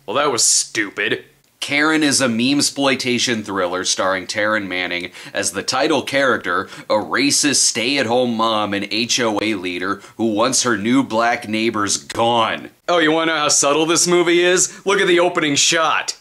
Well, that was stupid. Karen is a meme-sploitation thriller starring Taryn Manning as the title character, a racist stay-at-home mom and HOA leader who wants her new black neighbors gone. Oh, you wanna know how subtle this movie is? Look at the opening shot.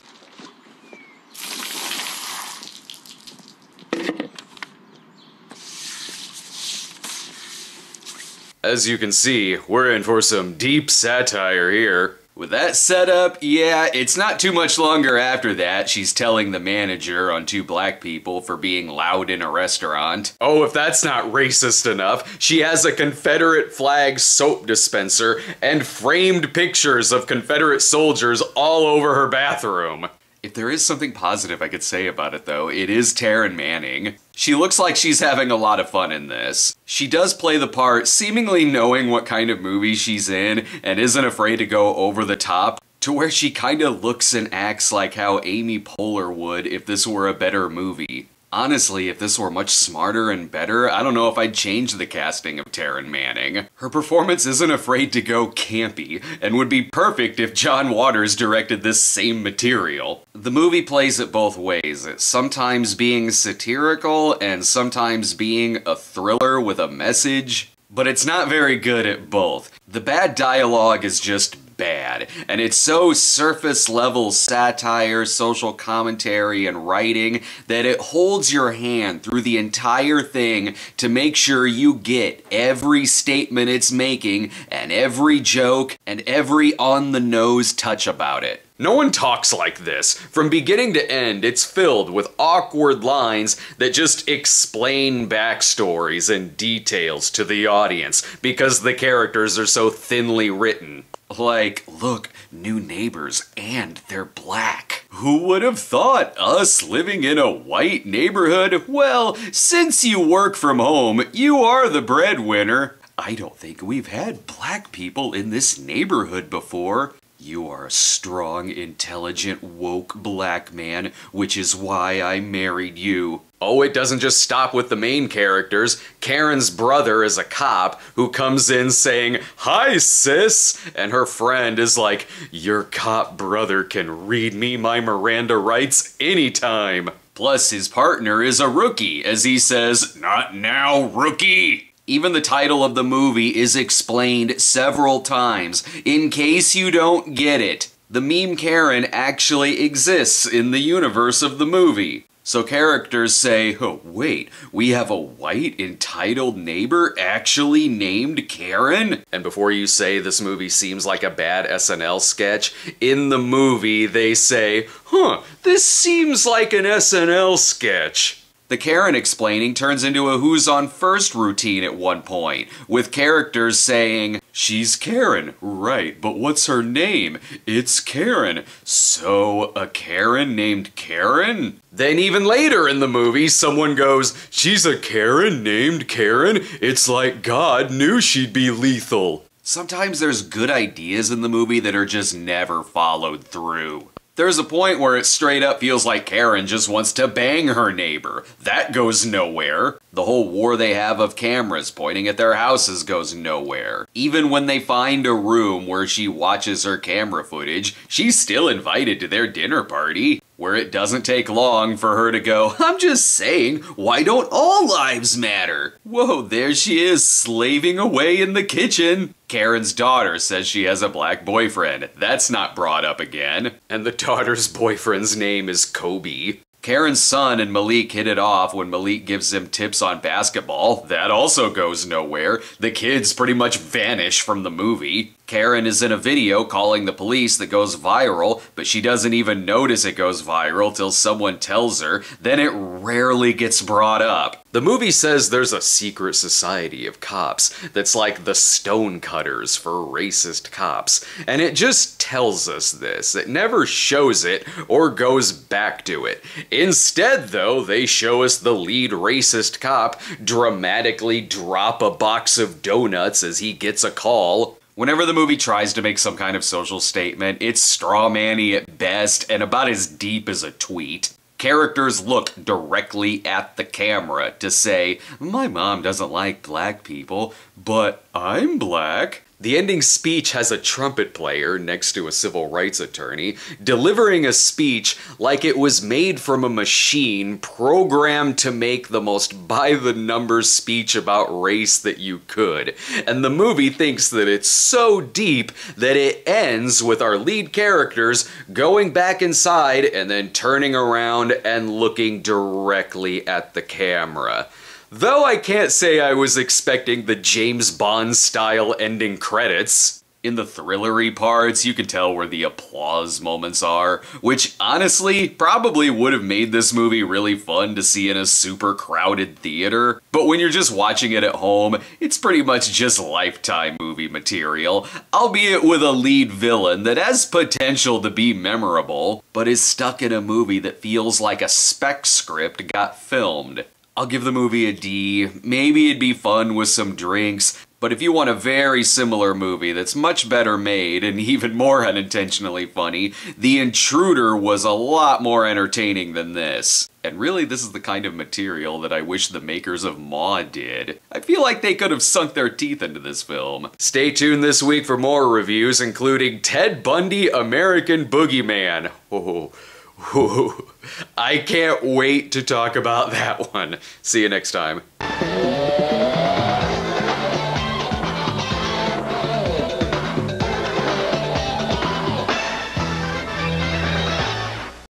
As you can see, we're in for some deep satire here. With that setup, yeah, it's not too much longer after that she's telling the manager on two black people for being loud in a restaurant. Oh, if that's not racist enough, she has a Confederate flag soap dispenser and framed pictures of Confederate soldiers all over her bathroom. If there is something positive I could say about it though, it is Taryn Manning. She looks like she's having a lot of fun in this. She does play the part, seemingly knowing what kind of movie she's in, and isn't afraid to go over the top, to where she kinda looks and acts like how Amy Poehler would if this were a better movie. Honestly, if this were much smarter and better, I don't know if I'd change the casting of Taryn Manning. Her performance isn't afraid to go campy, and would be perfect if John Waters directed this same material. The movie plays it both ways, sometimes being satirical and sometimes being a thriller with a message, but it's not very good at both. The bad dialogue is just bad, and it's so surface level satire, social commentary, and writing that it holds your hand through the entire thing to make sure you get every statement it's making and every joke and every on-the-nose touch about it. No one talks like this. From beginning to end, it's filled with awkward lines that just explain backstories and details to the audience because the characters are so thinly written. Like, look, new neighbors, and they're black. Who would have thought? Us living in a white neighborhood? Well, since you work from home, you are the breadwinner. I don't think we've had black people in this neighborhood before. You are a strong, intelligent, woke black man, which is why I married you. Oh, it doesn't just stop with the main characters. Karen's brother is a cop who comes in saying, "Hi, sis," and her friend is like, "Your cop brother can read me my Miranda rights anytime." Plus, his partner is a rookie, as he says, "Not now, rookie." Even the title of the movie is explained several times, in case you don't get it. The meme Karen actually exists in the universe of the movie. So characters say, oh wait, we have a white entitled neighbor actually named Karen? And before you say this movie seems like a bad SNL sketch, in the movie they say, this seems like an SNL sketch. The Karen explaining turns into a Who's on First routine at one point, with characters saying, she's Karen, right, but what's her name? It's Karen. So, a Karen named Karen? Then even later in the movie, someone goes, she's a Karen named Karen? It's like God knew she'd be lethal. Sometimes there's good ideas in the movie that are just never followed through. There's a point where it straight up feels like Karen just wants to bang her neighbor. That goes nowhere. The whole war they have of cameras pointing at their houses goes nowhere. Even when they find a room where she watches her camera footage, she's still invited to their dinner party, where it doesn't take long for her to go, I'm just saying, why don't all lives matter? Whoa, there she is, slaving away in the kitchen. Karen's daughter says she has a black boyfriend. That's not brought up again. And the daughter's boyfriend's name is Kobe. Karen's son and Malik hit it off when Malik gives him tips on basketball. That also goes nowhere. The kids pretty much vanish from the movie. Karen is in a video calling the police that goes viral, but she doesn't even notice it goes viral till someone tells her, then it rarely gets brought up. The movie says there's a secret society of cops that's like the stonecutters for racist cops, and it just tells us this. It never shows it or goes back to it. Instead, though, they show us the lead racist cop dramatically drop a box of donuts as he gets a call. Whenever the movie tries to make some kind of social statement, it's strawman-y at best and about as deep as a tweet. Characters look directly at the camera to say, my mom doesn't like black people, but I'm black. The ending speech has a trumpet player next to a civil rights attorney, delivering a speech like it was made from a machine programmed to make the most by-the-numbers speech about race that you could. And the movie thinks that it's so deep that it ends with our lead characters going back inside and then turning around and looking directly at the camera. Though I can't say I was expecting the James Bond-style ending credits. In the thrillery parts, you can tell where the applause moments are, which honestly probably would have made this movie really fun to see in a super crowded theater. But when you're just watching it at home, it's pretty much just Lifetime movie material, albeit with a lead villain that has potential to be memorable, but is stuck in a movie that feels like a spec script got filmed. I'll give the movie a D. Maybe it'd be fun with some drinks, but if you want a very similar movie that's much better made and even more unintentionally funny, The Intruder was a lot more entertaining than this. And really, this is the kind of material that I wish the makers of Maw did. I feel like they could have sunk their teeth into this film. Stay tuned this week for more reviews, including Ted Bundy, American Boogeyman. I can't wait to talk about that one. See you next time.